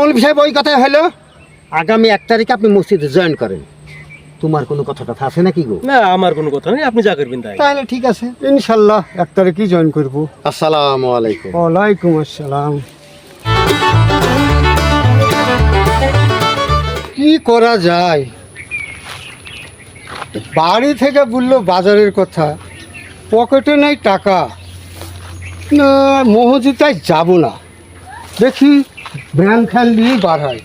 মৌলভী সাহেব ওই কথাই হলো আগামী 1 তারিখে আপনি মসজিদে জয়েন করেন। তোমার কোনো কথা আছে নাকি গো? না, আমার কোনো কথা নেই, আপনি যা করবেন তাই। তাহলে ঠিক আছে, ইনশাল্লাহ 1 তারিখই জয়েন করবো। আসসালামু আলাইকুম। ওয়ালাইকুম আসসালাম। কি করা যায়, বাড়ি থেকে বললো বাজারের কথা, পকেটে নেই টাকা, না মসজিদটাই যাব না, দেখি ভ্যান ফ্যান নিয়ে বার হয়।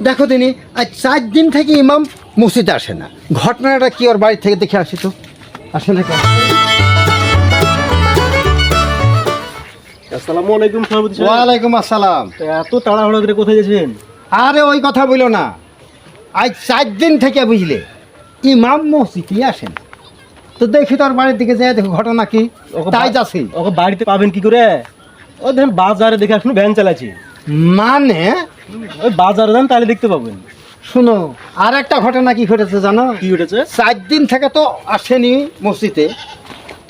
দেখো তিনি আজ 4 দিন থেকে ইমাম মসজিদে আসে না, ঘটনাটা কি ওর বাড়ি থেকে দেখে আসি তো। আসে না কেন? আসসালামু আলাইকুম সভাপতি সাহেব। ওয়ালাইকুম আসসালাম। এত তাড়াহুড়ো করে কোথায় গেছেন? আরে ওই কথা বলো না, আজ 4 দিন থেকে বুঝলে ইমাম মসজিদে আসে না, তো দেখি তোর বাড়ির দিকে যাই, দেখো ঘটনা কি। তাই যাচ্ছি। ওকে বাড়িতে পাবেন কি করে? ও দেখেন বাজারে দেখে আসুন, ভ্যান চালাচ্ছি। মানে ওই বাজারে যান, তাহলে দেখতে পাবেন। শুনো, আর একটা ঘটনা কি ঘটেছে জানো? কি উঠেছে? 4 দিন থেকে তো আসেনি মসজিদে,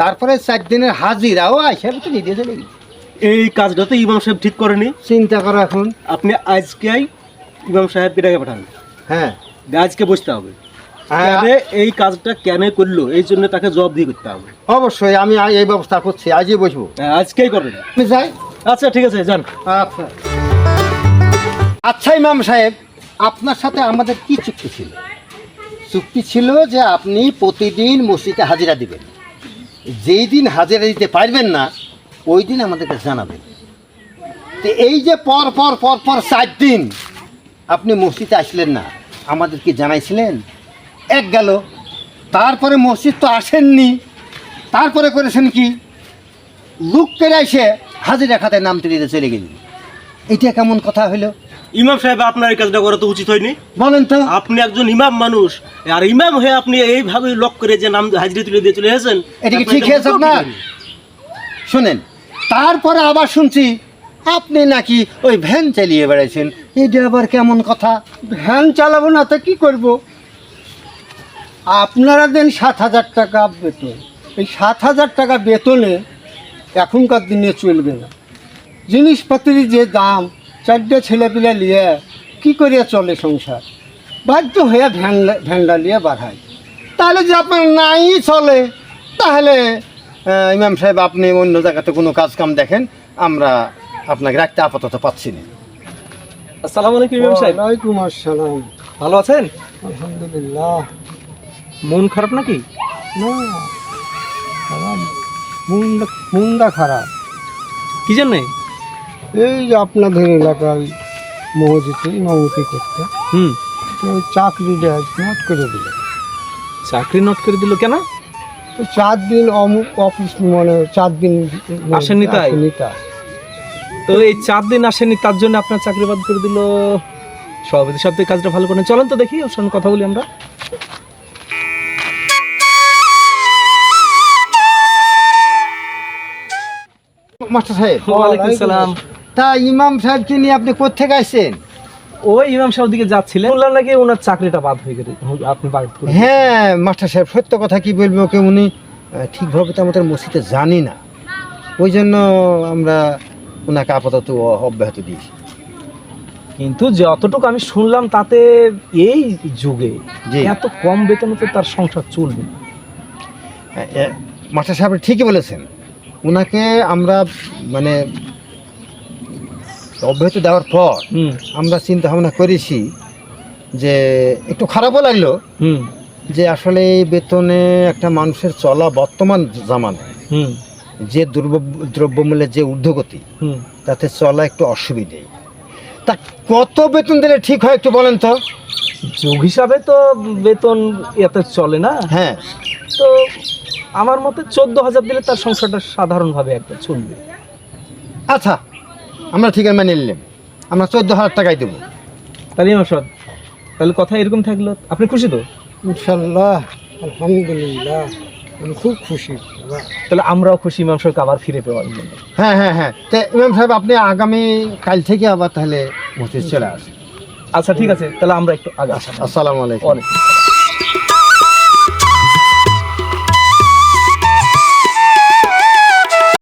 তারপরে 4 দিনের হাজিরাও আসে তো নিয়ে চলে গেছে। এই কাজটা তো ইমাম সাহেব ঠিক করেনি। চিন্তা করো এখন। আপনি আজকেই ইমাম সাহেবকে ডেকে পাঠান। হ্যাঁ, আজকে বসতে হবে। হ্যাঁ, কেন এই কাজটা কেন করলো, এই জন্য তাকে জবাবদিহি করতে হবে। অবশ্যই আমি এই ব্যবস্থা করছি, আজই বসবো। হ্যাঁ, আজকেই করবেন। আমি যাই। আচ্ছা ঠিক আছে, যান। আচ্ছা আচ্ছা ইমাম সাহেব, আপনার সাথে আমাদের কি চুক্তি ছিল? চুক্তি ছিল যে আপনি প্রতিদিন মসজিদে হাজিরা দিবেন, যেই দিন হাজিরা দিতে পারবেন না ওই দিন আমাদেরকে জানাবেন। তো এই যে পর পর পর পর 4 দিন আপনি মসজিদে আসলেন না, আমাদের কি জানাইছিলেন? এক গেল, তারপরে মসজিদ তো আসেননি, তারপরে করেছেন কি, লুক করে এসে হাজিরা খাতায় নাম তুলে চলে গেলেন। এটা কেমন কথা হলো? ইমাম সাহেব, আপনার এই কাজটা করা তো উচিত হয়নি। বলেন তো। আপনি একজন ইমাম মানুষ, আর ইমাম হয়ে আপনি এইভাবে লক করে যে নাম হাজিরা তুলে দিয়ে চলে এসেছেন, এটা কি ঠিক হয়েছে আপনার? শুনেন, তারপরে আবার শুনছি আপনি নাকি ওই ভ্যান চালিয়ে বেড়াইছেন। এটা আবার কেমন কথা? ভ্যান চালাবো না তো কি করব? আপনারা দেন 7,000 টাকা বেতন, এই 7,000 টাকা বেতনে এখনকার দিনে চলবে না। জিনিসপত্রের যে দাম, 4টে ছেলেপিলে নিয়ে কি করে চলে সংসার? বাধ্য হয়ে ভ্যানটা নিয়ে বাড়ায়। তাহলে যে আপনার নাই চলে, তাহলে ইমাম সাহেব আপনি অন্য জায়গাতে কোনো কাজ কাম দেখেন, আমরা আপনাকে রাখতে আপাতত পাচ্ছি না। আসসালামু আলাইকুম ইমাম সাহেব। ওয়ালাইকুম আসসালাম। ভালো আছেন? আলহামদুলিল্লাহ। মন খারাপ নাকি? না, আমার মনটা খারাপ। কি জন্যে? এই যে আপনাদের এলাকায় মসজিদে ইমামতি করতে, তো চাকরিটা নট করে দিল। চাকরি নট করে দিল কেন? তো 4 দিন অমুক অফিস, মানে 4 দিন আসেননি তাই? তাই। তো এই 4 দিন আসেনি, তার জন্য আপনার চাকরি বাদ করে দিল। সভাপতি সাহেব তো কাজটা ভালো করেন, চলেন তো দেখি ওর সঙ্গে কথা বলি আমরা। মাস্টার সাহেব। ওয়ালাইকুম আসসালাম। তা ইমাম সাহেবকে নিয়ে আপনি কোত্থেকে আসছেন? ওই ইমাম সাহেব দিকে যাচ্ছিলেন, বললাম নাকি ওনার চাকরিটা বাদ হয়ে গেছে, আপনি বাদ করে দিলেন। হ্যাঁ মাস্টার সাহেব, সত্য কথা কি বলবো, ওকে উনি ঠিকভাবে তো আমাদের মসজিদে জানি না, ওই জন্য আমরা ওনাকে আপাতত অব্যাহত দিয়েছি। কিন্তু যতটুকু আমি শুনলাম তাতে এই যুগে জি। এত কম বেতনে তো তার সংসার চলবে না। মাস্টার সাহেব ঠিকই বলেছেন, ওনাকে আমরা মানে অব্যাহতি দেওয়ার পর আমরা চিন্তা ভাবনা করেছি যে একটু খারাপও লাগলো যে আসলে এই বেতনে একটা মানুষের চলা বর্তমান জামানায় যে দ্রব্যমূল্যের যে ঊর্ধ্বগতি, তাতে চলা একটু অসুবিধে। তা কত বেতন দিলে ঠিক হয় একটু বলেন তো? যুগ হিসাবে তো বেতন এত চলে না। হ্যাঁ, তো আমার মতে 14,000 দিলে তার সংসারটা সাধারণভাবে একটা চলবে। আচ্ছা আমরা ঠিক আছে মেনে নিলাম, আমরা 14,000 টাকাই দেবো। তাহলে ইমাম সাহেব, তাহলে কথা এরকম থাকলো, আপনি খুশি তো? ইনশাল্লাহ, আলহামদুলিল্লাহ, আমি খুব খুশি। তাহলে আমরাও খুশি ইমাম সাহেবকে আবার ফিরে পাওয়ার জন্য। হ্যাঁ হ্যাঁ হ্যাঁ, তো ইমাম সাহেব আপনি আগামী কাল থেকে আবার তাহলে মসজিদ চলে আসেন। আচ্ছা ঠিক আছে, তাহলে আমরা একটু আগে আসি। আসসালামু আলাইকুম। ওয়ালাইকুম।